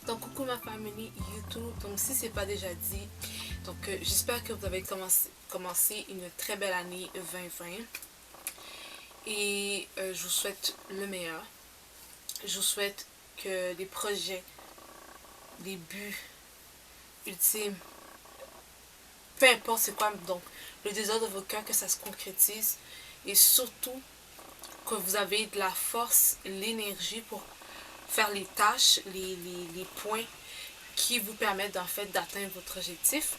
Donc coucou ma famille YouTube, donc si c'est pas déjà dit, donc j'espère que vous avez commencé une très belle année 2020 et je vous souhaite le meilleur. Je vous souhaite que les projets, les buts ultimes, peu importe c'est quoi, donc le désir de votre cœur, que ça se concrétise et surtout que vous avez de la force, l'énergie pour faire les tâches, les points qui vous permettent en fait d'atteindre votre objectif.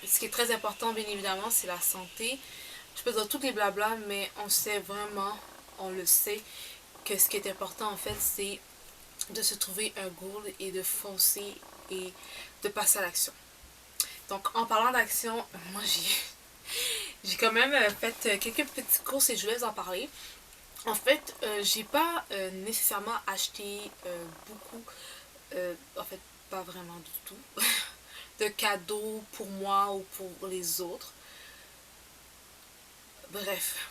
Ce qui est très important, bien évidemment, c'est la santé. Je peux dire tous les blabla, mais on sait vraiment, on le sait, que ce qui est important en fait, c'est de se trouver un goal et de foncer et de passer à l'action. Donc en parlant d'action, moi j'ai quand même fait quelques petits courses et je voulais vous en parler. En fait, j'ai pas nécessairement acheté beaucoup, en fait pas vraiment du tout, de cadeaux pour moi ou pour les autres. Bref,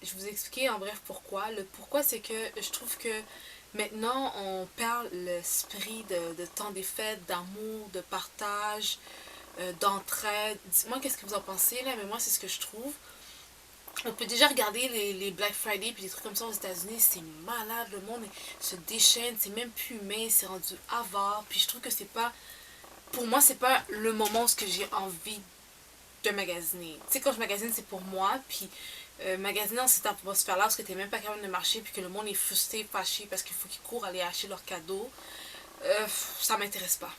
je vous expliquer en bref pourquoi. Le pourquoi, c'est que je trouve que maintenant on perd l'esprit de temps des fêtes, d'amour, de partage, d'entraide. Dites-moi qu'est-ce que vous en pensez là, mais moi c'est ce que je trouve. On peut déjà regarder les Black Friday puis des trucs comme ça aux États-Unis, c'est malade, le monde se déchaîne, c'est même plus humain, c'est rendu avare. Puis je trouve que c'est pas, pour moi, c'est pas le moment où j'ai envie de magasiner. Tu sais, quand je magasine, c'est pour moi, puis magasiner dans cette atmosphère-là, parce que t'es même pas capable de marcher, puis que le monde est frustré, fâché, parce qu'il faut qu'ils courent aller acheter leurs cadeaux, ça m'intéresse pas,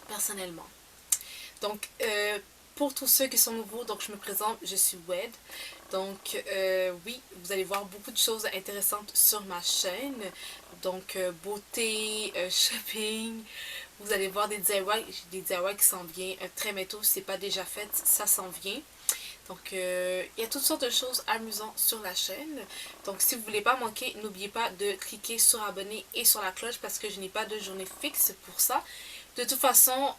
personnellement. Donc, pour tous ceux qui sont nouveaux, donc je me présente, je suis Wed. Donc, oui, vous allez voir beaucoup de choses intéressantes sur ma chaîne. Donc, beauté, shopping. Vous allez voir des DIY qui s'en viennent très bientôt. Si c'est pas déjà fait, ça s'en vient. Donc, il y a toutes sortes de choses amusantes sur la chaîne. Donc, si vous ne voulez pas manquer, n'oubliez pas de cliquer sur abonner et sur la cloche parce que je n'ai pas de journée fixe pour ça. De toute façon,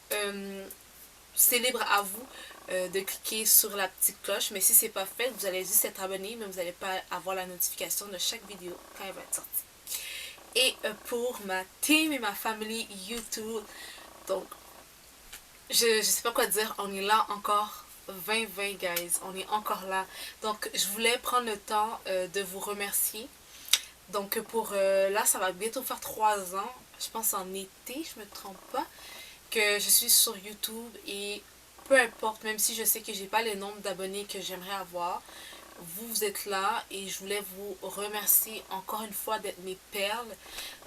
c'est libre à vous de cliquer sur la petite cloche. Mais si c'est pas fait, vous allez juste être abonné, mais vous n'allez pas avoir la notification de chaque vidéo quand elle va être sortie. Et pour ma team et ma famille YouTube, donc je sais pas quoi dire, on est là encore 2020 guys, on est encore là. Donc je voulais prendre le temps de vous remercier. Donc pour là, ça va bientôt faire 3 ans, je pense en été, je me trompe pas, que je suis sur YouTube et peu importe, même si je sais que j'ai pas le nombre d'abonnés que j'aimerais avoir, vous êtes là et je voulais vous remercier encore une fois d'être mes perles.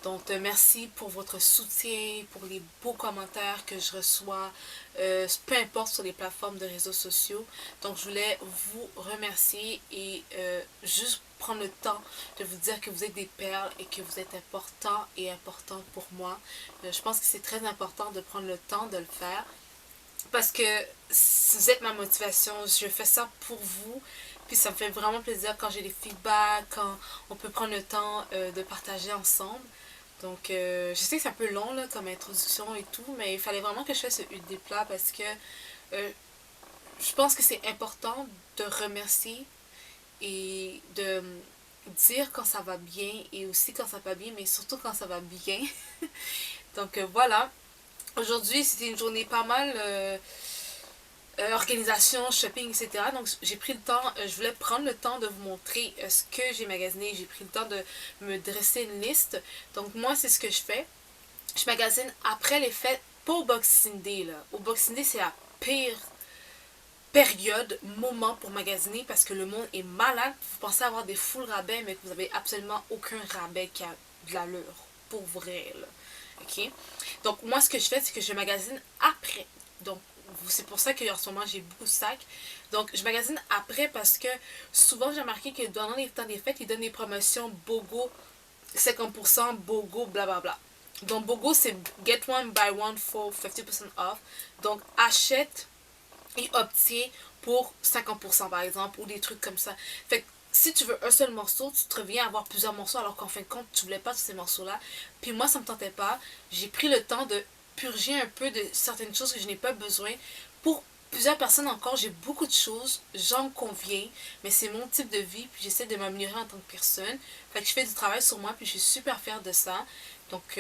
Donc merci pour votre soutien, pour les beaux commentaires que je reçois, peu importe sur les plateformes de réseaux sociaux. Donc je voulais vous remercier et juste prendre le temps de vous dire que vous êtes des perles et que vous êtes importants et importantes pour moi. Je pense que c'est très important de prendre le temps de le faire parce que vous êtes ma motivation, je fais ça pour vous. Puis ça me fait vraiment plaisir quand j'ai des feedbacks, quand on peut prendre le temps de partager ensemble. Donc je sais que c'est un peu long là, comme introduction et tout, mais il fallait vraiment que je fasse ce UDP là parce que je pense que c'est important de remercier et de dire quand ça va bien et aussi quand ça va pas bien, mais surtout quand ça va bien. Donc voilà. Aujourd'hui, c'était une journée pas mal organisation, shopping, etc. Donc j'ai pris le temps, je voulais prendre le temps de vous montrer ce que j'ai magasiné. J'ai pris le temps de me dresser une liste. Donc moi, c'est ce que je fais. Je magasine après les fêtes, pas au Boxing Day. Là. Au Boxing Day, c'est la pire période, moment pour magasiner parce que le monde est malade. Vous pensez avoir des full rabais, mais que vous n'avez absolument aucun rabais qui a de l'allure. Pour vrai, là. OK? Donc, moi, ce que je fais, c'est que je magasine après. Donc, c'est pour ça qu'en ce moment, j'ai beaucoup de sacs. Donc, je magasine après parce que souvent, j'ai remarqué que pendant les temps des fêtes, ils donnent des promotions BOGO 50%, BOGO, blablabla. Donc, BOGO, c'est Get One, Buy One for 50% off. Donc, achète et obtiens pour 50% par exemple, ou des trucs comme ça. Fait que si tu veux un seul morceau, tu te reviens à avoir plusieurs morceaux alors qu'en fin de compte, tu voulais pas tous ces morceaux-là. Puis moi, ça me tentait pas. J'ai pris le temps de purger un peu de certaines choses que je n'ai pas besoin. Pour plusieurs personnes encore, j'ai beaucoup de choses, j'en conviens, mais c'est mon type de vie, puis j'essaie de m'améliorer en tant que personne. Fait que je fais du travail sur moi, puis je suis super fière de ça. Donc,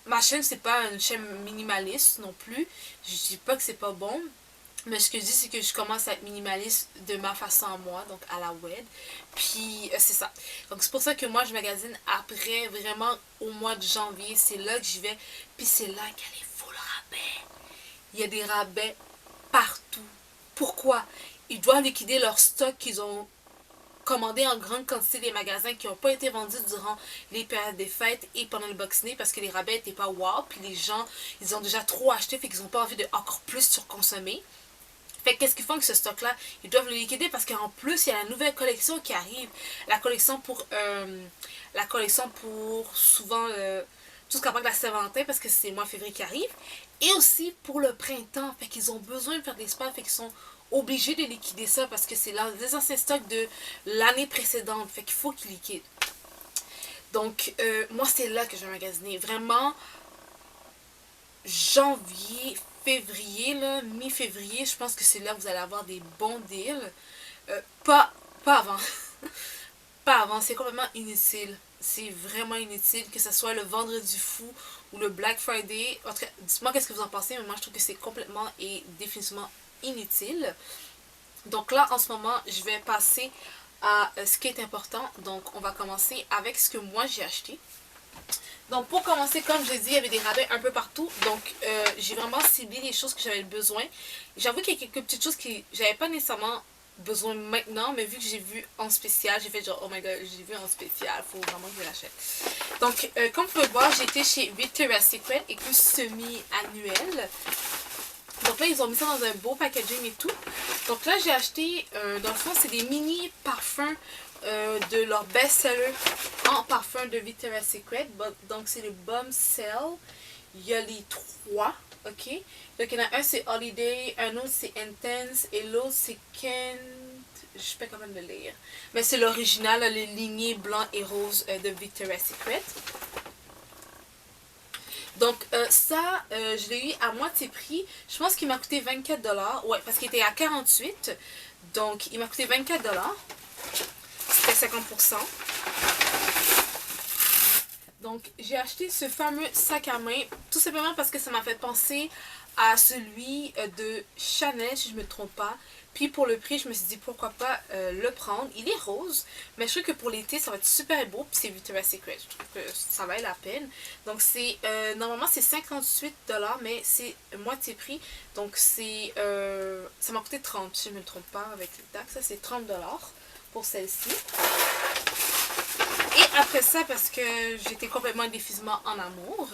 ma chaîne, c'est pas une chaîne minimaliste non plus. Je dis pas que c'est pas bon. Mais ce que je dis, c'est que je commence à être minimaliste de ma façon à moi, donc à la web. Puis, c'est ça. Donc, c'est pour ça que moi, je magasine après, vraiment, au mois de janvier. C'est là que j'y vais. Puis, c'est là qu'il y a les full rabais. Il y a des rabais partout. Pourquoi? Ils doivent liquider leur stock qu'ils ont commandé en grande quantité des magasins qui n'ont pas été vendus durant les périodes des fêtes et pendant le Boxing Day parce que les rabais n'étaient pas wow. Puis les gens, ils ont déjà trop acheté, fait qu'ils n'ont pas envie de encore plus surconsommer. Fait qu'est-ce qu'ils font avec ce stock-là? Ils doivent le liquider parce qu'en plus, il y a la nouvelle collection qui arrive. La collection pour souvent tout ce qu'on parle de la Saint-Valentin parce que c'est le mois de février qui arrive. Et aussi pour le printemps. Fait qu'ils ont besoin de faire des spots. Fait qu'ils sont obligés de liquider ça parce que c'est les anciens stocks de l'année précédente. Fait qu'il faut qu'ils liquident. Donc, moi, c'est là que je vais magasiner. Vraiment, janvier, février, là, mi-février, je pense que c'est là que vous allez avoir des bons deals. Pas avant. Pas avant, c'est complètement inutile. C'est vraiment inutile, que ce soit le vendredi fou ou le Black Friday. En tout cas, dites-moi qu'est-ce que vous en pensez, mais moi je trouve que c'est complètement et définitivement inutile. Donc là, en ce moment, je vais passer à ce qui est important. Donc, on va commencer avec ce que moi j'ai acheté. Donc, pour commencer, comme je l'ai dit, il y avait des rabais un peu partout. Donc, j'ai vraiment ciblé les choses que j'avais besoin. J'avoue qu'il y a quelques petites choses que j'avais pas nécessairement besoin maintenant, mais vu que j'ai vu en spécial, j'ai fait genre, oh my god, j'ai vu en spécial, faut vraiment que je l'achète. Donc, comme vous pouvez voir, j'ai été chez Victoria's Secret, et plus semi-annuel. Donc là, ils ont mis ça dans un beau packaging et tout. Donc là, j'ai acheté, dans le fond, c'est des mini parfums de leur best-seller en parfum de Victoria's Secret. Donc, c'est le Bombshell. Il y a les trois, ok? Donc, il y en a un, c'est Holiday, un autre, c'est Intense, et l'autre, c'est Kent. Je suis pas capable de le lire. Mais c'est l'original, les lignées blanc et rose de Victoria's Secret. Donc, ça, je l'ai eu à moitié prix. Je pense qu'il m'a coûté 24$. Ouais, parce qu'il était à 48$. Donc, il m'a coûté 24$. C'était 50%. Donc, j'ai acheté ce fameux sac à main tout simplement parce que ça m'a fait penser à celui de Chanel, si je ne me trompe pas. Puis pour le prix, je me suis dit pourquoi pas le prendre. Il est rose, mais je trouve que pour l'été, ça va être super beau. Puis c'est Victoria's Secret, je trouve que ça vaut la peine. Donc c'est normalement c'est 58$, mais c'est moitié prix. Donc c'est ça m'a coûté 30$, si je ne me trompe pas, avec les taxes. Ça c'est 30$ pour celle-ci. Et après ça, parce que j'étais complètement définitivement en amour,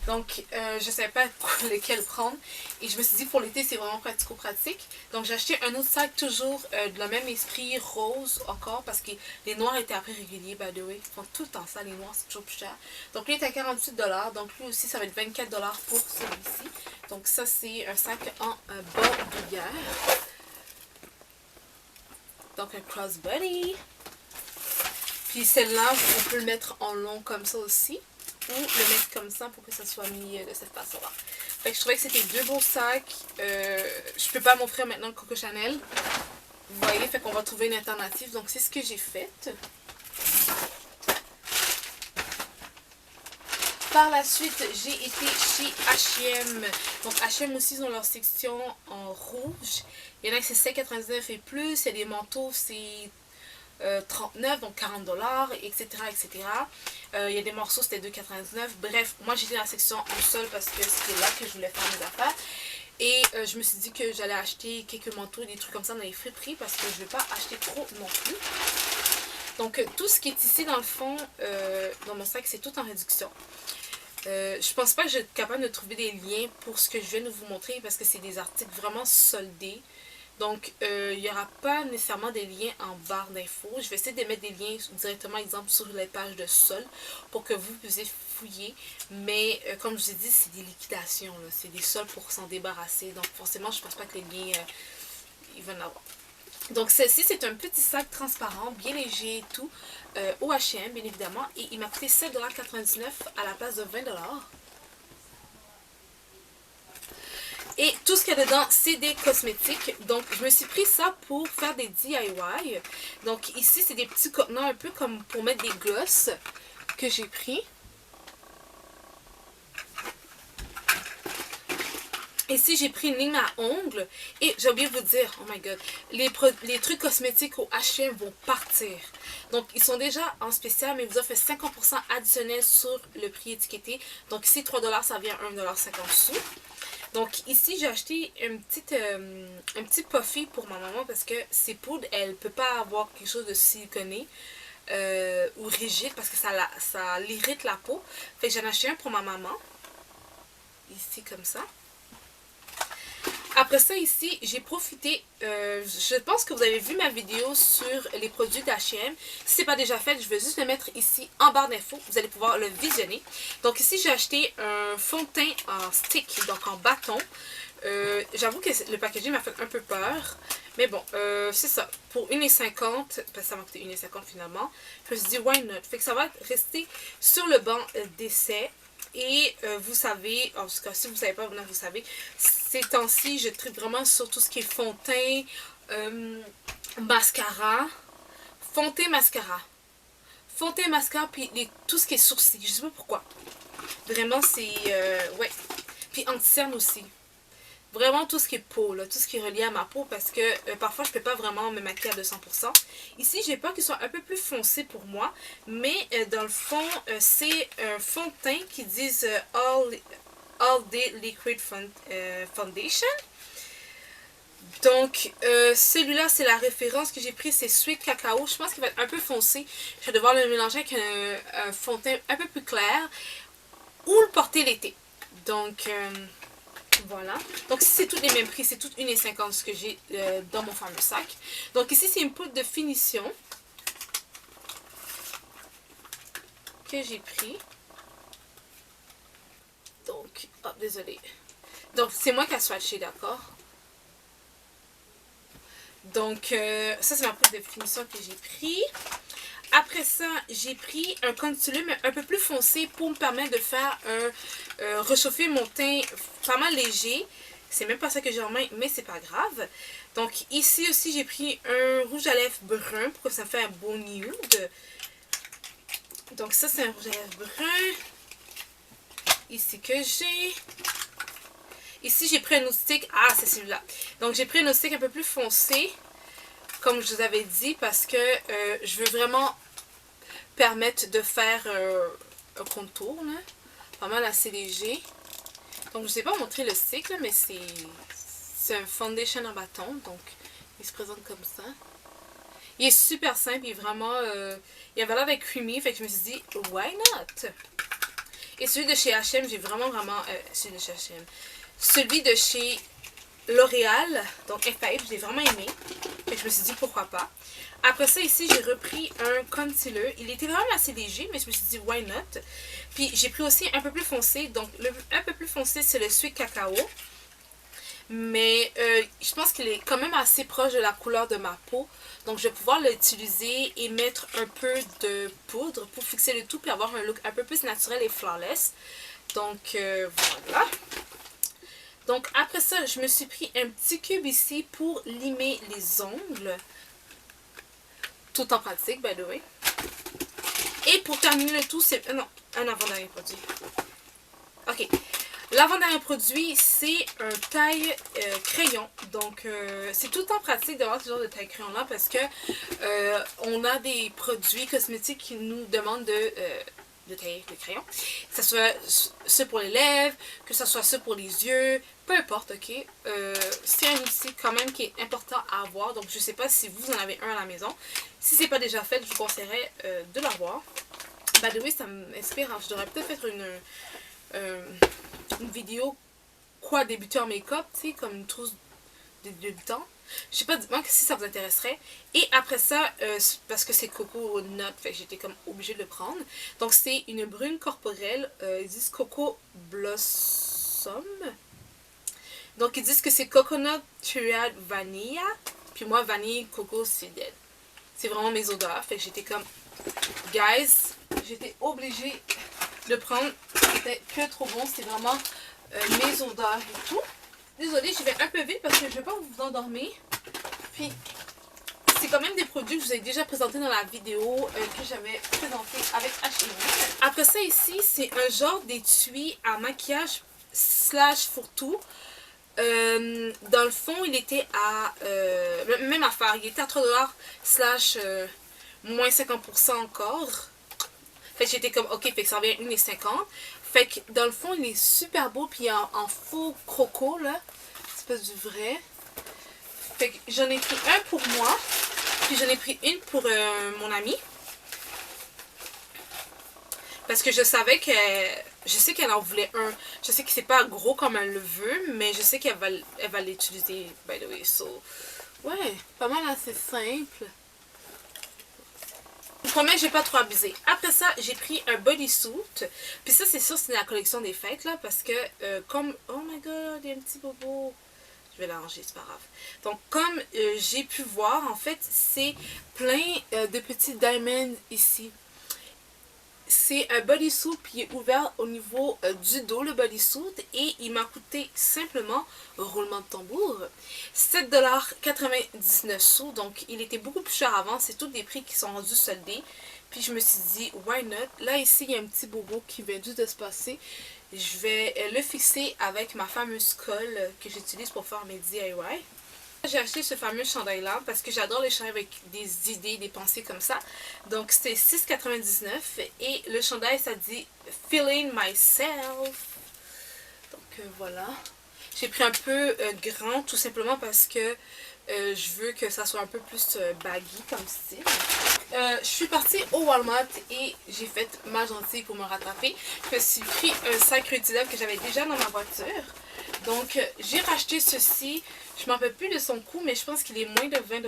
donc je ne savais pas lequel prendre. Et je me suis dit, pour l'été, c'est vraiment pratico-pratique. Donc j'ai acheté un autre sac, toujours de le même esprit, rose encore, parce que les noirs étaient à prix régulier, by the way. Ils font tout le temps ça, les noirs, c'est toujours plus cher. Donc lui est à 48$, donc lui aussi, ça va être 24$ pour celui-ci. Donc ça, c'est un sac en bordouillère. Donc un crossbody. Puis celle-là, on peut le mettre en long comme ça aussi. Ou le mettre comme ça pour que ça soit mis de cette façon-là. Fait que je trouvais que c'était deux beaux sacs. Je peux pas m'offrir maintenant le Coco Chanel. Vous voyez, fait qu'on va trouver une alternative. Donc c'est ce que j'ai fait. Par la suite, j'ai été chez H&M. Donc H&M aussi, ils ont leur section en rouge. Il y en a qui c'est 7,99 et plus. Il y a des manteaux, c'est 39, donc 40$, etc. etc. Il y a des morceaux, c'était 2,99. Bref, moi j'étais dans la section en sol parce que c'était là que je voulais faire mes affaires. Et je me suis dit que j'allais acheter quelques manteaux et des trucs comme ça dans les friperies parce que je ne vais pas acheter trop non plus. Donc tout ce qui est ici dans le fond, dans mon sac, c'est tout en réduction. Je pense pas que je vais être capable de trouver des liens pour ce que je viens de vous montrer parce que c'est des articles vraiment soldés. Donc, il n'y aura pas nécessairement des liens en barre d'infos. Je vais essayer de mettre des liens directement, exemple, sur les pages de solde pour que vous puissiez fouiller. Mais, comme je vous ai dit, c'est des liquidations. C'est des soldes pour s'en débarrasser. Donc, forcément, je ne pense pas que les liens, ils vont en avoir. Donc, celle-ci, c'est un petit sac transparent, bien léger et tout, au H&M, bien évidemment. Et il m'a coûté 7,99$ à la place de 20$. Et tout ce qu'il y a dedans, c'est des cosmétiques. Donc, je me suis pris ça pour faire des DIY. Donc, ici, c'est des petits contenants un peu comme pour mettre des glosses que j'ai pris. Ici, j'ai pris une ligne à ongles. Et j'ai oublié de vous dire, oh my god, les trucs cosmétiques au H&M vont partir. Donc, ils sont déjà en spécial, mais ils vous offrent 50% additionnel sur le prix étiqueté. Donc, ici, 3 $, ça vient à 1,50 $. Donc, ici, j'ai acheté un petit puffy pour ma maman parce que ses poudres, elle ne peut pas avoir quelque chose de siliconé ou rigide parce que ça l'irrite la peau. Fait que j'en ai acheté un pour ma maman. Ici, comme ça. Après ça, ici, j'ai profité, je pense que vous avez vu ma vidéo sur les produits d'H&M. Si ce n'est pas déjà fait, je vais juste le mettre ici en barre d'infos. Vous allez pouvoir le visionner. Donc ici, j'ai acheté un fond de teint en stick, donc en bâton. J'avoue que le packaging m'a fait un peu peur. Mais bon, c'est ça. Pour 1,50 $, parce que ça m'a coûté 1,50 $ finalement, je me suis dit, why not? Fait que ça va rester sur le banc d'essai. Et vous savez, en tout cas si vous ne savez pas, maintenant vous savez, ces temps-ci je tripe vraiment sur tout ce qui est fond de teint, mascara, fond de teint mascara, puis tout ce qui est sourcils, je sais pas pourquoi. Vraiment c'est, ouais, puis anti-cerne aussi. Vraiment tout ce qui est peau, là, tout ce qui est relié à ma peau parce que parfois je peux pas vraiment me maquiller à 200%. Ici j'ai peur qu'il soit un peu plus foncé pour moi, mais dans le fond c'est un fond de teint qui dit All Day Liquid Foundation. Donc celui-là c'est la référence que j'ai pris, c'est Sweet Cacao. Je pense qu'il va être un peu foncé. Je vais devoir le mélanger avec un fond de teint un peu plus clair ou le porter l'été. Donc voilà. Donc ici c'est tous les mêmes prix, c'est tout 1,50 $ ce que j'ai dans mon fameux sac. Donc ici c'est une poudre de finition que j'ai pris. Donc, oh désolé. Donc c'est moi qui a swatché, d'accord? Donc ça c'est ma poudre de finition que j'ai pris. Après ça, j'ai pris un concealer mais un peu plus foncé pour me permettre de faire réchauffer mon teint pas mal léger. C'est même pas ça que j'ai en main, mais c'est pas grave. Donc ici aussi, j'ai pris un rouge à lèvres brun pour que ça fait un beau nude. Donc ça, c'est un rouge à lèvres brun. Ici que j'ai. Ici, j'ai pris un autre stick. Ah, c'est celui-là. Donc j'ai pris un autre stick un peu plus foncé, comme je vous avais dit, parce que je veux vraiment permettre de faire un contour, là, pas mal assez léger. Donc je ne vous ai pas montré le stick, là, mais c'est un foundation en bâton, donc il se présente comme ça. Il est super simple, il est vraiment, il avait l'air d'être creamy, fait que je me suis dit, why not? Et celui de chez H&M, j'ai vraiment, celui de chez H&M, celui de chez L'Oréal, donc F5, je l'ai vraiment aimé. Fait que je me suis dit pourquoi pas. Après ça, ici, j'ai repris un concealer. Il était vraiment assez léger, mais je me suis dit why not. Puis j'ai pris aussi un peu plus foncé. Donc, un peu plus foncé, c'est le Sweet Cacao. Mais je pense qu'il est quand même assez proche de la couleur de ma peau. Donc, je vais pouvoir l'utiliser et mettre un peu de poudre pour fixer le tout puis avoir un look un peu plus naturel et flawless. Donc, voilà. Donc après ça, je me suis pris un petit cube ici pour limer les ongles. Tout en pratique, by the way. Et pour terminer le tout, c'est... non, un avant-dernier produit. Ok. L'avant-dernier produit, c'est un taille crayon. Donc, c'est tout le temps pratique d'avoir ce genre de taille crayon là parce que on a des produits cosmétiques qui nous demandent de tailler le crayon. Que ce soit ceux pour les lèvres, que ce soit ceux pour les yeux, peu importe, ok. C'est un outil quand même qui est important à avoir. Donc, je ne sais pas si vous en avez un à la maison. Si ce n'est pas déjà fait, je vous conseillerais de l'avoir. By the way, ça m'inspire. Je devrais peut-être faire une vidéo quoi débuter en make-up, tu sais, comme une trousse de débutants. Je sais pas, dites-moi si ça vous intéresserait. Et après ça, parce que c'est Coco Nut, fait que j'étais comme obligée de le prendre. Donc c'est une brune corporelle, ils disent Coco Blossom. Donc ils disent que c'est Coconut Triad Vanilla. Puis moi, vanille, coco, c'est dead. C'est vraiment mes odeurs, fait que j'étais comme, guys, j'étais obligée de prendre. C'était que trop bon, c'est vraiment mes odeurs et tout. Désolée, je vais un peu vite parce que je ne vais pas vous endormir. Puis, c'est quand même des produits que je vous ai déjà présentés dans la vidéo que j'avais présenté avec H&M. Après ça, ici, c'est un genre d'étui à maquillage slash fourre-tout. Dans le fond, il était à... même affaire, il était à 3$ slash moins 50% encore. Fait que j'étais comme, ok, fait que ça revient à 1,50. Fait que dans le fond, il est super beau, puis en faux croco, là. C'est pas du vrai. Fait que j'en ai pris un pour moi, puis j'en ai pris une pour mon ami. Parce que je savais que... Je sais qu'elle en voulait un. Je sais que c'est pas gros comme elle le veut, mais je sais qu'elle va l'utiliser, by the way. So, ouais, pas mal assez simple. Je vous promets que j'ai pas trop abusé. Après ça, j'ai pris un bodysuit. Puis ça, c'est sûr, c'est la collection des fêtes, là, parce que comme... Oh my god, il y a un petit bobo. Je vais l'arranger, c'est pas grave. Donc, comme j'ai pu voir, en fait, c'est plein de petits diamonds ici. C'est un bodysuit qui est ouvert au niveau du dos, le bodysuit, et il m'a coûté simplement, roulement de tambour, 7,99$. Donc, il était beaucoup plus cher avant. C'est tous des prix qui sont rendus soldés. Puis, je me suis dit, why not? Là, ici, il y a un petit bobo qui vient juste de se passer. Je vais le fixer avec ma fameuse colle que j'utilise pour faire mes DIY. J'ai acheté ce fameux chandail-là parce que j'adore les chandails avec des idées, des pensées comme ça. Donc, c'était 6,99$. Et le chandail, ça dit « Feeling myself ». Donc, voilà. J'ai pris un peu grand, tout simplement parce que je veux que ça soit un peu plus baggy comme style. Je suis partie au Walmart et j'ai fait ma gentille pour me rattraper. Je me suis pris un sac réutilisable que j'avais déjà dans ma voiture. Donc, j'ai racheté ceci. Je ne m'en rappelle plus de son coût, mais je pense qu'il est moins de 20$.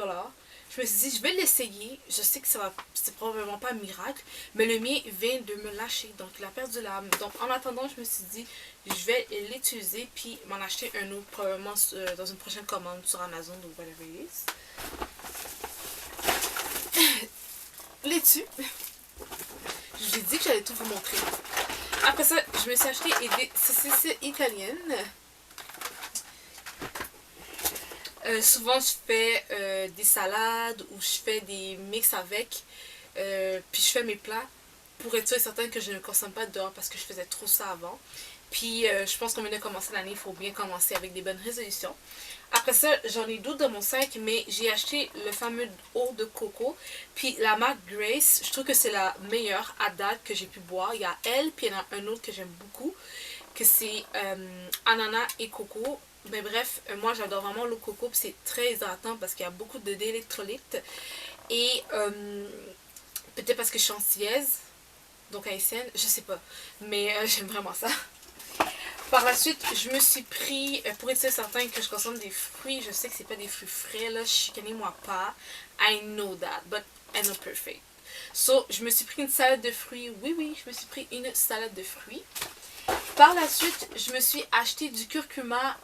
Je me suis dit, je vais l'essayer. Je sais que c'est probablement pas un miracle, mais le mien vient de me lâcher. Donc, il a perdu l'âme. Donc, en attendant, je me suis dit, je vais l'utiliser puis m'en acheter un autre, probablement dans une prochaine commande sur Amazon ou whatever it is. L'étui. Je vous ai dit que j'allais tout vous montrer. Après ça, je me suis acheté des saucisses italiennes. Souvent, je fais des salades ou je fais des mix avec. Puis je fais mes plats pour être sûr et certain que je ne consomme pas dehors parce que je faisais trop ça avant. Puis je pense qu'on vient de commencer l'année, il faut bien commencer avec des bonnes résolutions. Après ça, j'en ai d'autres dans mon sac, mais j'ai acheté le fameux eau de coco. Puis la marque Grace, je trouve que c'est la meilleure à date que j'ai pu boire. Il y a elle, puis il y en a un autre que j'aime beaucoup, que c'est ananas et coco. Mais bref, moi j'adore vraiment l'eau coco, puis c'est très hydratant parce qu'il y a beaucoup d'électrolytes. Et peut-être parce que je suis antillaise, donc haïtienne, je sais pas. Mais j'aime vraiment ça. Par la suite, je me suis pris, pour être certain que je consomme des fruits, je sais que c'est pas des fruits frais, là, chicanez-moi pas. I know that, but I'm not perfect. So, je me suis pris une salade de fruits. Oui, je me suis pris une salade de fruits. Par la suite, je me suis acheté du curcuma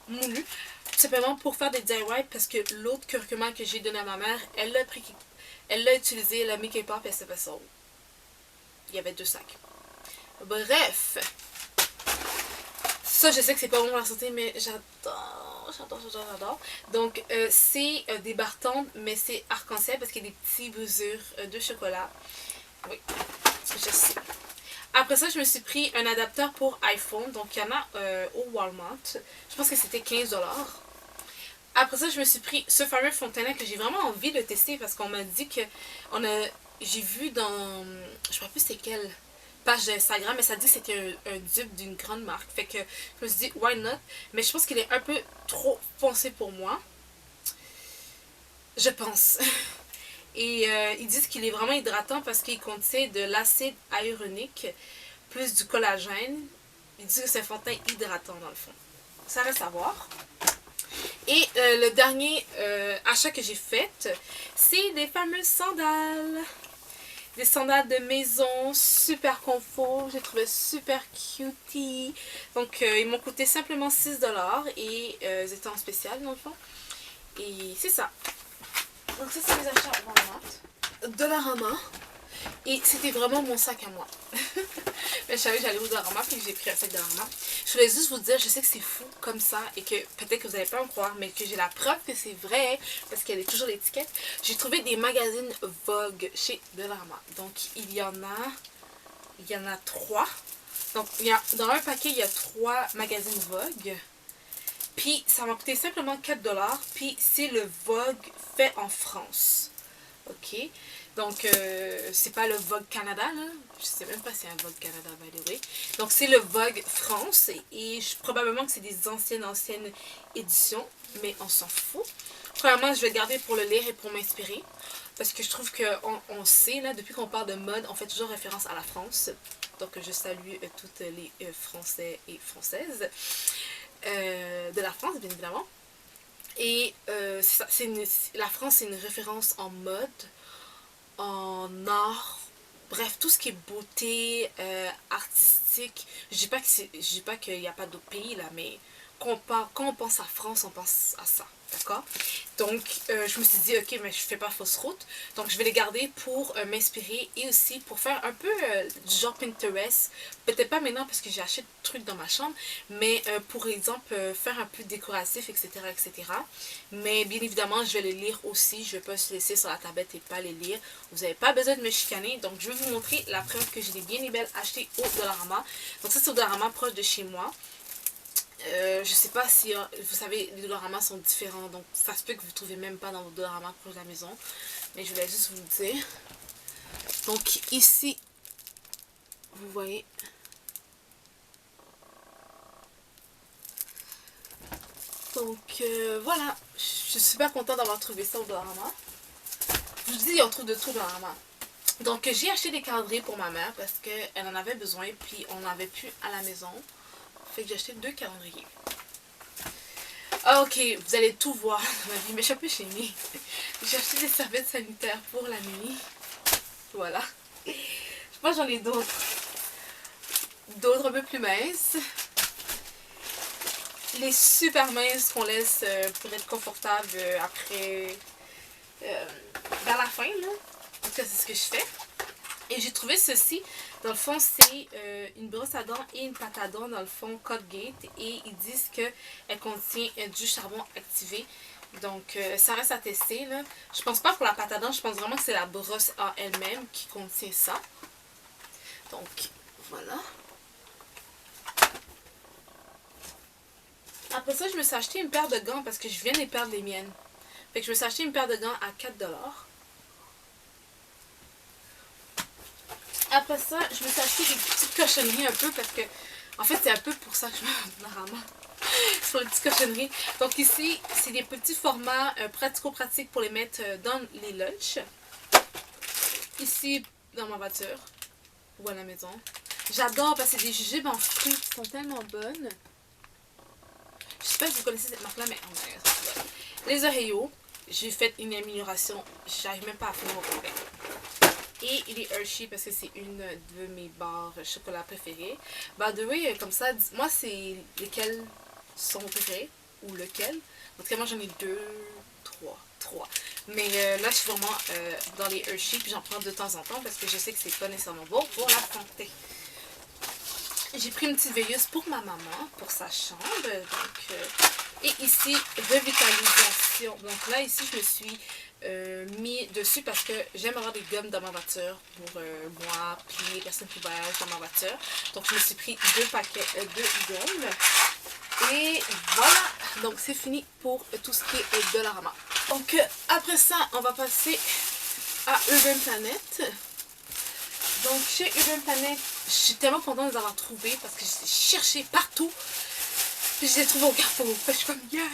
moulu, tout simplement pour faire des DIY parce que l'autre curcuma que j'ai donné à ma mère, elle l'a utilisé, elle a mis quelque part et elle s'est fait ça. Il y avait 2 sacs. Bref, ça je sais que c'est pas bon pour la santé, mais j'adore. Donc c'est des bartons, mais c'est arc-en-ciel parce qu'il y a des petits bousures de chocolat. Oui, je sais. Après ça, je me suis pris un adapteur pour iPhone, donc il y en a au Walmart. Je pense que c'était 15$. Après ça, je me suis pris ce fameux fond de teint que j'ai vraiment envie de tester parce qu'on m'a dit que j'ai vu dans, je ne sais pas plus c'est quelle page d'Instagram, mais ça dit que c'était un dupe d'une grande marque. Fait que je me suis dit, why not? Mais je pense qu'il est un peu trop foncé pour moi. Je pense. Et ils disent qu'il est vraiment hydratant parce qu'il contient de l'acide hyaluronique plus du collagène. Ils disent que c'est un fond de teint hydratant dans le fond. Ça reste à voir. Et le dernier achat que j'ai fait, c'est des fameuses sandales. Des sandales de maison, super confort, j'ai trouvé super cutie. Donc ils m'ont coûté simplement 6$ et ils étaient en spécial dans le fond. Et c'est ça. Donc ça c'est mes achats à Walmart. Dollarama. Et c'était vraiment mon sac à moi. Mais je savais que j'allais au Dollarama puis j'ai pris un sac Dollarama. Je voulais juste vous dire, je sais que c'est fou comme ça et que peut-être que vous n'allez pas me croire, mais que j'ai la preuve que c'est vrai parce qu'elle est toujours l'étiquette. J'ai trouvé des magazines Vogue chez Dollarama. Donc il y en a 3. Donc, dans un paquet, il y a 3 magazines Vogue. Puis, ça m'a coûté simplement 4$. Puis, c'est le Vogue fait en France. Ok? Donc, c'est pas le Vogue Canada, là. Je sais même pas si c'est un Vogue Canada, by the way. Donc, c'est le Vogue France. Et probablement que c'est des anciennes éditions. Mais on s'en fout. Premièrement, je vais le garder pour le lire et pour m'inspirer. Parce que je trouve qu'on sait, là, depuis qu'on parle de mode, on fait toujours référence à la France. Donc, je salue toutes les Français et Françaises de la France, bien évidemment. Et la France, c'est une référence en mode, en art, bref, tout ce qui est beauté, artistique. Je dis pas qu'il n'y a pas d'autres pays, là, mais quand on pense à France, on pense à ça. D'accord? Donc, je me suis dit, ok, mais je fais pas fausse route. Donc, je vais les garder pour m'inspirer et aussi pour faire un peu du genre Pinterest. Peut-être pas maintenant parce que j'ai acheté des trucs dans ma chambre, mais pour exemple, faire un peu décoratif, etc., etc. Mais bien évidemment, je vais les lire aussi. Je vais pas se laisser sur la tablette et pas les lire. Vous n'avez pas besoin de me chicaner. Donc, je vais vous montrer la preuve que j'ai des bien et belles achetées au Dollarama. Donc, ça, c'est au Dollarama proche de chez moi. Je sais pas si, vous savez, les Dollarama sont différents, donc ça se peut que vous ne trouvez même pas dans vos Dollarama proche de la maison. Mais je voulais juste vous le dire. Donc ici, vous voyez. Donc voilà, je suis super contente d'avoir trouvé ça au Dollarama. Je vous dis, on trouve de tout au Dollarama. Donc j'ai acheté des calendriers pour ma mère parce qu'elle en avait besoin, puis on n'avait plus à la maison. Fait que j'ai acheté 2 calendriers. Ah ok, vous allez tout voir dans ma vie, mais je suis un peu gênée. J'ai acheté des serviettes sanitaires pour la nuit. Voilà. Je pense que j'en ai d'autres. D'autres un peu plus minces. Les super minces qu'on laisse pour être confortable après... vers la fin, là. En tout cas, c'est ce que je fais. Et j'ai trouvé ceci. Dans le fond, c'est une brosse à dents et une pâte à dents, dans le fond, Colgate. Et ils disent qu'elle contient du charbon activé. Donc, ça reste à tester, là. Je pense pas pour la pâte à dents, je pense vraiment que c'est la brosse en elle-même qui contient ça. Donc, voilà. Après ça, je me suis acheté une paire de gants parce que je viens de perdre les miennes. Fait que je me suis acheté une paire de gants à 4$. Après ça, je me suis acheté des petites cochonneries un peu parce que, en fait, c'est un peu pour ça que je me rends sur les petites cochonneries. Donc ici, c'est des petits formats pratico-pratiques pour les mettre dans les lunchs. Ici, dans ma voiture ou à la maison. J'adore parce que c'est des jujubes en fruits qui sont tellement bonnes. Je sais pas si vous connaissez cette marque-là, mais les Oreos, j'ai fait une amélioration. J'arrive même pas à finir mon complet. Et les Hershey parce que c'est une de mes barres chocolat préférées. By the way, comme ça, moi c'est lesquels sont vos préférés ou lequel. En tout cas, moi j'en ai 2, 3. Mais là, je suis vraiment dans les Hershey, puis j'en prends de temps en temps parce que je sais que c'est pas nécessairement bon pour la santé. J'ai pris une petite veilleuse pour ma maman, pour sa chambre. Donc, et ici, revitalisation. Donc là, ici, je me suis mis dessus parce que j'aime avoir des gommes dans ma voiture pour moi, puis les personnes qui voyagent dans ma voiture. Donc, je me suis pris 2 paquets de gommes. Et voilà, donc c'est fini pour tout ce qui est Dollarama. Donc après ça, on va passer à Urban Planet. Donc chez Urban Planet, je suis tellement contente de les avoir trouvés parce que j'ai cherché partout. Puis je les ai trouvés au Carrefour. Je suis comme yes!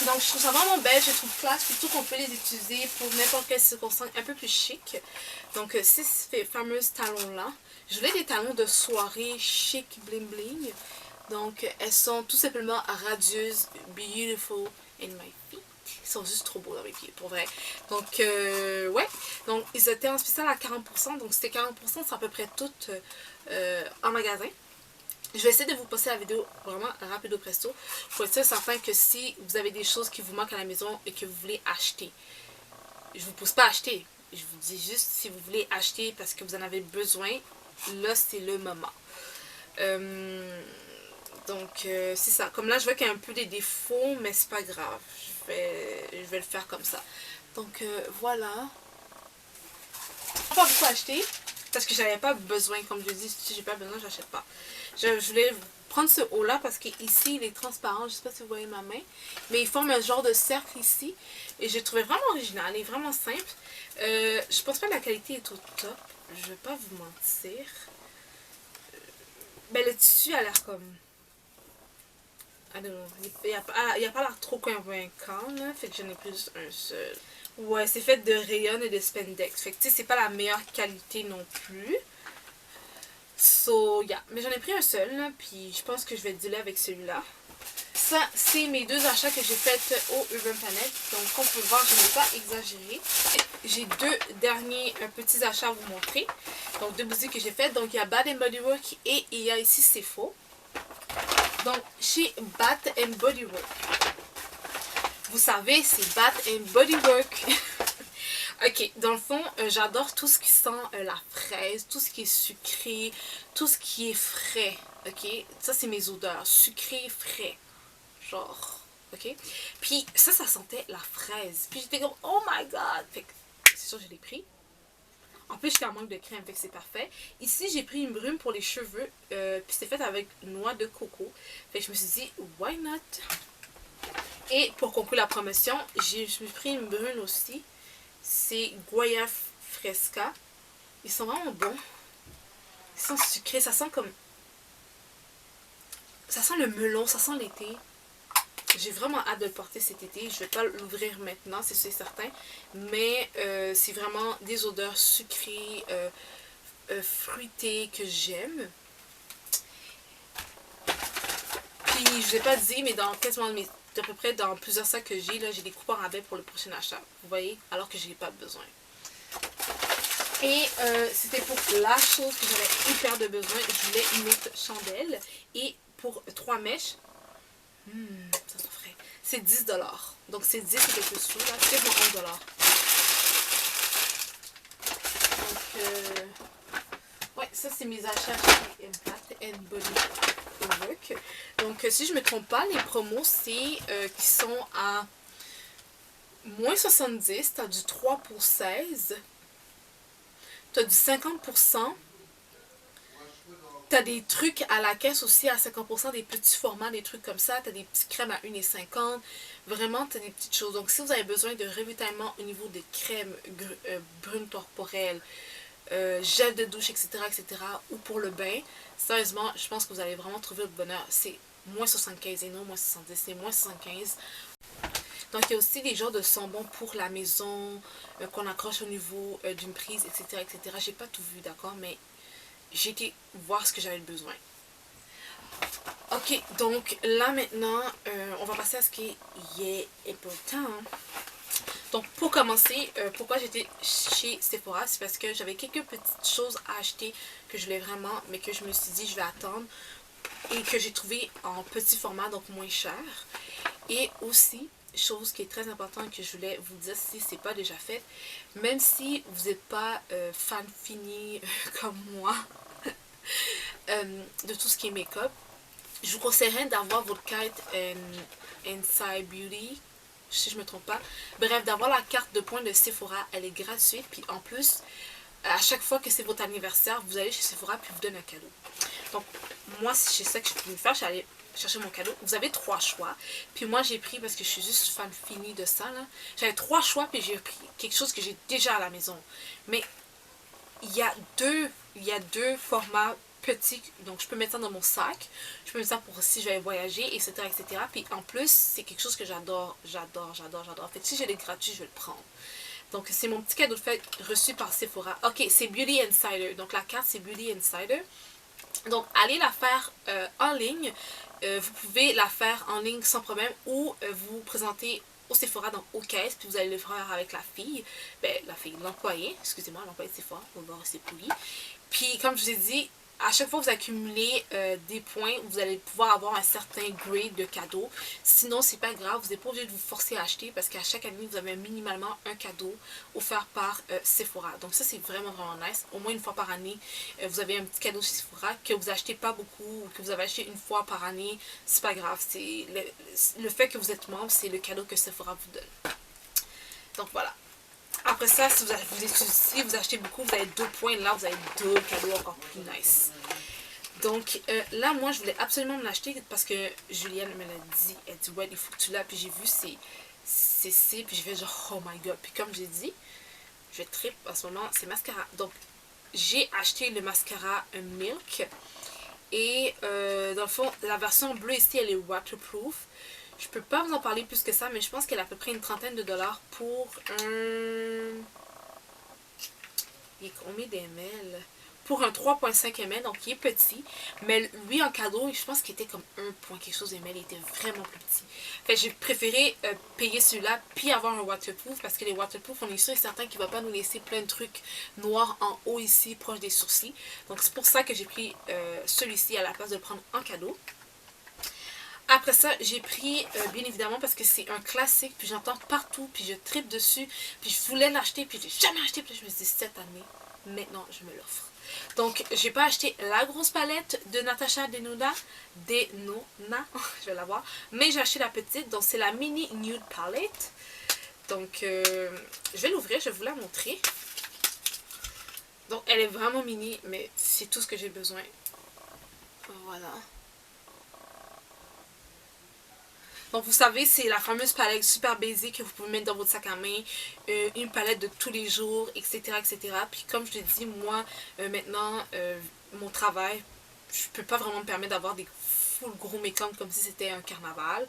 Donc je trouve ça vraiment belle, je trouve classe, surtout qu'on peut les utiliser pour n'importe quelle circonstance un peu plus chic. Donc ces fameux talons-là. Je voulais des talons de soirée chic bling bling. Donc, elles sont tout simplement radieuses, beautiful in my feet. Ils sont juste trop beaux dans mes pieds, pour vrai. Donc, ouais. Donc, ils étaient en spécial à 40%. Donc, c'était 40%, c'est à peu près toutes en magasin. Je vais essayer de vous passer la vidéo vraiment rapido presto pour être certain que si vous avez des choses qui vous manquent à la maison et que vous voulez acheter, je vous pousse pas à acheter. Je vous dis juste si vous voulez acheter parce que vous en avez besoin, là, c'est le moment. Donc, c'est ça. Comme là, je vois qu'il y a un peu des défauts, mais c'est pas grave. Je vais le faire comme ça. Donc, voilà. Pas beaucoup acheté. Parce que j'avais pas besoin, comme je dis, si j'ai pas besoin, j'achète pas. Je voulais prendre ce haut là parce qu'ici il est transparent, je sais pas si vous voyez ma main, mais il forme un genre de cercle ici et je le trouvais vraiment original et vraiment simple. Je pense pas que la qualité est au top, je vais pas vous mentir. Ben le tissu a l'air comme... I don't know, il a pas l'air trop convaincant là, fait que j'en ai pris juste un seul. Ouais, c'est fait de rayon et de spandex, fait que tu sais c'est pas la meilleure qualité non plus. So, yeah. Mais j'en ai pris un seul, là, puis je pense que je vais dealer avec celui-là. Ça, c'est mes deux achats que j'ai faits au Urban Planet. Donc, comme vous pouvez voir, je n'ai pas exagéré. J'ai deux derniers petits achats à vous montrer. Donc, deux boutiques que j'ai faites. Donc, il y a Bath Body Works et il y a ici C'est Faux. Donc, chez Bath Body Works, vous savez, c'est Bath Body Works. Ok, dans le fond, j'adore tout ce qui sent la fraise, tout ce qui est sucré, tout ce qui est frais, ok? Ça, c'est mes odeurs, sucré, frais, genre, ok? Puis ça sentait la fraise. Puis j'étais comme, oh my god! Fait que, c'est sûr, je l'ai pris. En plus, j'étais en manque de crème, fait que c'est parfait. Ici, j'ai pris une brume pour les cheveux, puis c'est fait avec noix de coco. Fait que je me suis dit, why not? Et pour conclure la promotion, je me suis pris une brune aussi. C'est Goya Fresca. Ils sont vraiment bons. Ils sont sucrés. Ça sent comme... Ça sent le melon. Ça sent l'été. J'ai vraiment hâte de le porter cet été. Je vais pas l'ouvrir maintenant, c'est certain. Mais c'est vraiment des odeurs sucrées, fruitées que j'aime. Puis je vous ai pas dit, mais dans quasiment à peu près dans plusieurs sacs que j'ai, là, j'ai des coupons rabais pour le prochain achat. Vous voyez? Alors que je n'ai pas besoin. Et c'était pour la chose que j'avais hyper de besoin. Je voulais une autre chandelle. Et pour 3 mèches, ça se ferait. C'est 10 $. Donc c'est 10 et quelques sous. Là, c'est pour 11 $. Donc, ouais, ça c'est mes achats chez Bath Body Works. Donc si je me trompe pas, les promos c'est qui sont à moins 70, t'as du 3 pour 16, t'as du 50%, t'as des trucs à la caisse aussi à 50%, des petits formats, des trucs comme ça, t'as des petites crèmes à 1,50, vraiment t'as des petites choses. Donc si vous avez besoin de ravitaillement au niveau des crèmes brunes corporelles, gel de douche, etc., ou pour le bain, sérieusement, je pense que vous allez vraiment trouver le bonheur. C'est moins 75 et non moins 70, c'est moins 75. Donc, il y a aussi des genres de sambons pour la maison qu'on accroche au niveau d'une prise, etc., etc. J'ai pas tout vu, d'accord, mais j'ai été voir ce que j'avais besoin. Ok, donc là maintenant, on va passer à ce qui est important. Donc pour commencer, pourquoi j'étais chez Sephora, c'est parce que j'avais quelques petites choses à acheter que je voulais vraiment, mais que je me suis dit je vais attendre et que j'ai trouvé en petit format, donc moins cher. Et aussi, chose qui est très importante que je voulais vous dire si c'est pas déjà fait, même si vous n'êtes pas fan fini comme moi de tout ce qui est make-up, je vous conseillerais d'avoir votre carte Inside Beauty, si je me trompe pas. Bref, d'avoir la carte de points de Sephora, elle est gratuite. Puis en plus, à chaque fois que c'est votre anniversaire, vous allez chez Sephora puis vous donne un cadeau. Donc, moi, c'est ça que je pouvais faire. J'allais chercher mon cadeau. Vous avez 3 choix. Puis moi, j'ai pris, parce que je suis juste fan finie de ça, là. J'avais 3 choix, puis j'ai pris quelque chose que j'ai déjà à la maison. Mais il y a deux formats petits, donc je peux mettre ça dans mon sac, je peux mettre ça pour si je vais voyager, etc., etc. Puis en plus, c'est quelque chose que j'adore. En fait, si j'ai des gratuits, je vais le prendre. Donc c'est mon petit cadeau de fête reçu par Sephora. Ok, c'est Beauty Insider, donc la carte c'est Beauty Insider. Donc allez la faire en ligne, vous pouvez la faire en ligne sans problème ou vous présenter au Sephora, donc aux caisses, puis vous allez le faire avec la fille, l'employé, excusez-moi, l'employé de Sephora, on va voir c'est poli. Puis comme je vous ai dit, à chaque fois que vous accumulez des points, vous allez pouvoir avoir un certain grade de cadeau. Sinon, c'est pas grave, vous n'êtes pas obligé de vous forcer à acheter parce qu'à chaque année, vous avez minimalement un cadeau offert par Sephora. Donc ça, c'est vraiment, vraiment nice. Au moins une fois par année, vous avez un petit cadeau chez Sephora que vous achetez pas beaucoup ou que vous avez acheté une fois par année. C'est pas grave. Le fait que vous êtes membre, c'est le cadeau que Sephora vous donne. Donc voilà. Après ça, si vous achetez beaucoup, vous avez 2 points. Là, vous avez 2 cadeaux encore plus nice. Donc là, moi, je voulais absolument me l'acheter parce que Julienne me l'a dit. Elle dit, ouais, il faut que tu l'as. Puis j'ai vu c'est, puis j'ai fait genre, oh my god. Puis comme j'ai dit, je trip en ce moment, c'est mascara. Donc, j'ai acheté le mascara Milk. Et dans le fond, la version bleue ici, elle est waterproof. Je peux pas vous en parler plus que ça, mais je pense qu'elle a à peu près une trentaine de dollars pour un... Il est combien d'ml? Pour un 3,5 ml, donc il est petit. Mais lui, en cadeau, je pense qu'il était comme 1 point quelque chose ml. Il était vraiment plus petit. Fait que j'ai préféré payer celui-là, puis avoir un waterproof, parce que les waterproof, on est sûr et certain qu'il ne va pas nous laisser plein de trucs noirs en haut ici, proche des sourcils. Donc c'est pour ça que j'ai pris celui-ci à la place de le prendre en cadeau. Après ça, j'ai pris, bien évidemment, parce que c'est un classique, puis j'entends partout, puis je tripe dessus, puis je voulais l'acheter, puis je l'ai jamais acheté, puis je me suis dit, cette année, maintenant, je me l'offre. Donc, j'ai pas acheté la grosse palette de Natasha Denona, je vais la voir, mais j'ai acheté la petite, donc c'est la Mini Nude Palette. Donc, je vais l'ouvrir, je vais vous la montrer. Donc, elle est vraiment mini, mais c'est tout ce que j'ai besoin. Voilà. Donc, vous savez, c'est la fameuse palette super basique que vous pouvez mettre dans votre sac à main. Une palette de tous les jours, etc. etc. Puis, comme je l'ai dit, moi, maintenant, mon travail, je peux pas vraiment me permettre d'avoir des full gros make-up comme si c'était un carnaval.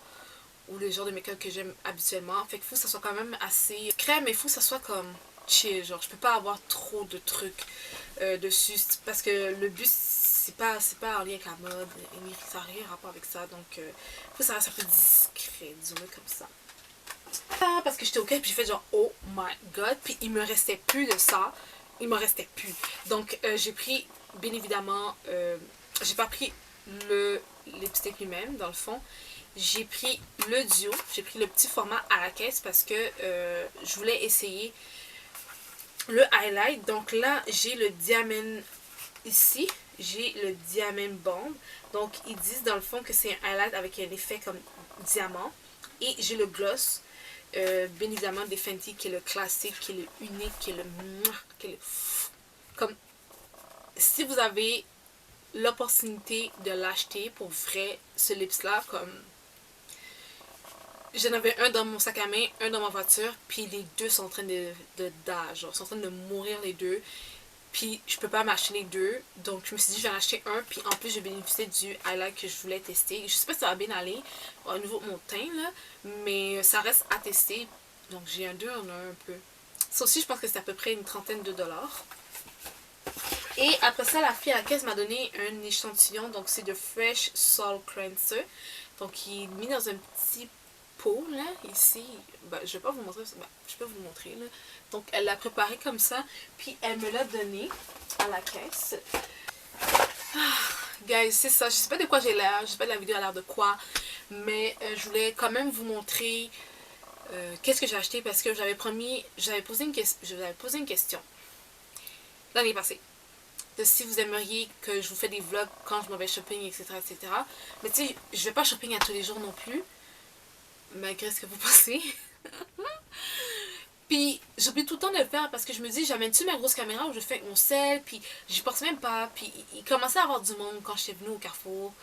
Ou le genre de make-up que j'aime habituellement. Fait qu'il faut que ça soit quand même assez crème, mais il faut que ça soit comme chill. Genre, je peux pas avoir trop de trucs dessus. Parce que le but, c'est pas en lien avec la mode, ça n'a rien à rapport avec ça, donc faut que ça reste un peu discret, disons-le comme ça. Ah, parce que j'étais au cas, puis j'ai fait genre oh my god, puis il me restait plus de ça, il me restait plus. Donc j'ai pris, bien évidemment, j'ai pas pris le lipstick lui-même, dans le fond. J'ai pris le duo, j'ai pris le petit format à la caisse parce que je voulais essayer le highlight. Donc là, j'ai le Diamond ici, j'ai le Diamond Bomb. Donc, ils disent dans le fond que c'est un highlight avec un effet comme diamant. Et j'ai le gloss, bien évidemment, des Fenty, qui est le classique, qui est le unique, qui est le... Comme, si vous avez l'opportunité de l'acheter, pour vrai, ce lips-là, comme... J'en avais un dans mon sac à main, un dans ma voiture, puis les deux sont en train de d'âge, sont en train de mourir les deux. Puis je peux pas m'acheter les deux. Donc je me suis dit je vais en acheter un. Puis en plus je bénéficiais du highlight que je voulais tester. Je sais pas si ça va bien aller au niveau de mon teint là. Mais ça reste à tester. Donc j'ai un 2 en un peu. Ça aussi je pense que c'est à peu près une trentaine de dollars. Et après ça la fille à la caisse m'a donné un échantillon. Donc c'est de Fresh Soul Cleanser. Donc il est mis dans un petit pot là. Ici. Ben, je vais pas vous montrer. Ben, je peux vous le montrer là. Donc, elle l'a préparé comme ça. Puis, elle me l'a donné à la caisse. Ah, guys, c'est ça. Je sais pas de quoi j'ai l'air. Je sais pas de la vidéo a l'air de quoi. Mais je voulais quand même vous montrer qu'est-ce que j'ai acheté. Parce que j'avais promis... J'avais posé une question l'année passée. De si vous aimeriez que je vous fasse des vlogs quand je m'en vais shopping, etc. etc. Mais tu sais, je vais pas shopping à tous les jours non plus. Malgré ce que vous pensez. Puis j'oublie tout le temps de le faire parce que je me dis, j'amène-tu ma grosse caméra ou je fais avec mon sel, puis j'y pense même pas. Puis il commençait à avoir du monde quand j'étais venue au Carrefour.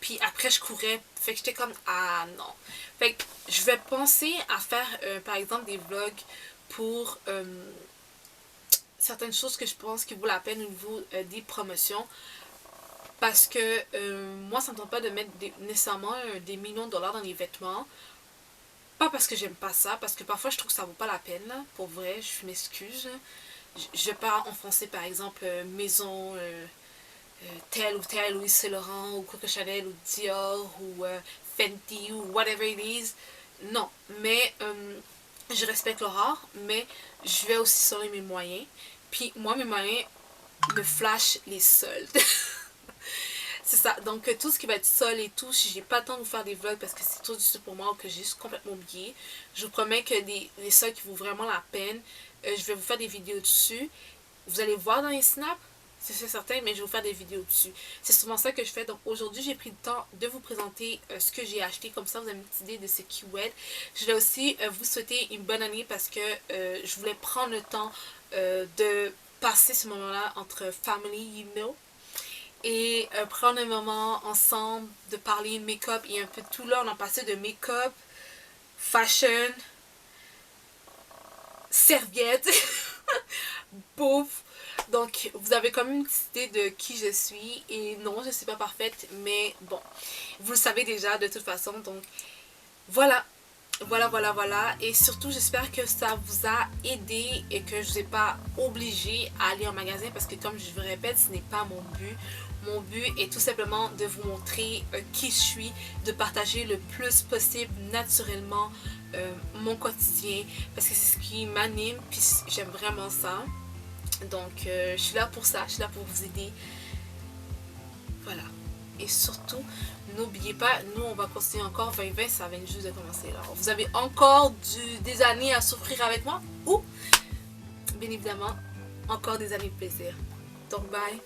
Puis après je courais, fait que j'étais comme, ah non. Fait que je vais penser à faire par exemple des vlogs pour certaines choses que je pense qui vaut la peine au niveau des promotions. Parce que moi ça me tente pas de mettre nécessairement des millions de dollars dans les vêtements. Pas parce que j'aime pas ça, parce que parfois je trouve que ça vaut pas la peine, là, pour vrai, je m'excuse. Je vais pas enfoncer par exemple maison telle ou telle, Louis Saint Laurent, ou Coco Chanel, ou Dior, ou Fenty, ou whatever it is. Non, mais je respecte leur art, mais je vais aussi sur mes moyens. Puis moi, mes moyens me flashent les soldes. C'est ça, donc tout ce qui va être sol et tout, si j'ai pas le temps de vous faire des vlogs parce que c'est trop difficile pour moi ou que j'ai juste complètement oublié, je vous promets que les sols qui vaut vraiment la peine, je vais vous faire des vidéos dessus. Vous allez voir dans les snaps, c'est certain, mais je vais vous faire des vidéos dessus. C'est souvent ça que je fais. Donc aujourd'hui, j'ai pris le temps de vous présenter ce que j'ai acheté. Comme ça, vous avez une petite idée de ce qui est. Je vais aussi vous souhaiter une bonne année parce que je voulais prendre le temps de passer ce moment-là entre family, you know, et prendre un moment ensemble, de parler de make-up et un peu de tout. Là, on a passé de make-up, fashion, serviette, bouffe. Donc, vous avez quand même une petite idée de qui je suis. Et non, je ne suis pas parfaite, mais bon, vous le savez déjà de toute façon. Donc, voilà. Voilà. Et surtout, j'espère que ça vous a aidé et que je ne vous ai pas obligé à aller en magasin parce que, comme je vous répète, ce n'est pas mon but. Mon but est tout simplement de vous montrer qui je suis, de partager le plus possible naturellement mon quotidien parce que c'est ce qui m'anime, puis j'aime vraiment ça. Donc, je suis là pour ça, je suis là pour vous aider. Voilà. Et surtout, n'oubliez pas, nous, on va continuer encore 2020, ça vient juste de commencer. Alors, vous avez encore des années à souffrir avec moi ou, bien évidemment, encore des années de plaisir. Donc, bye!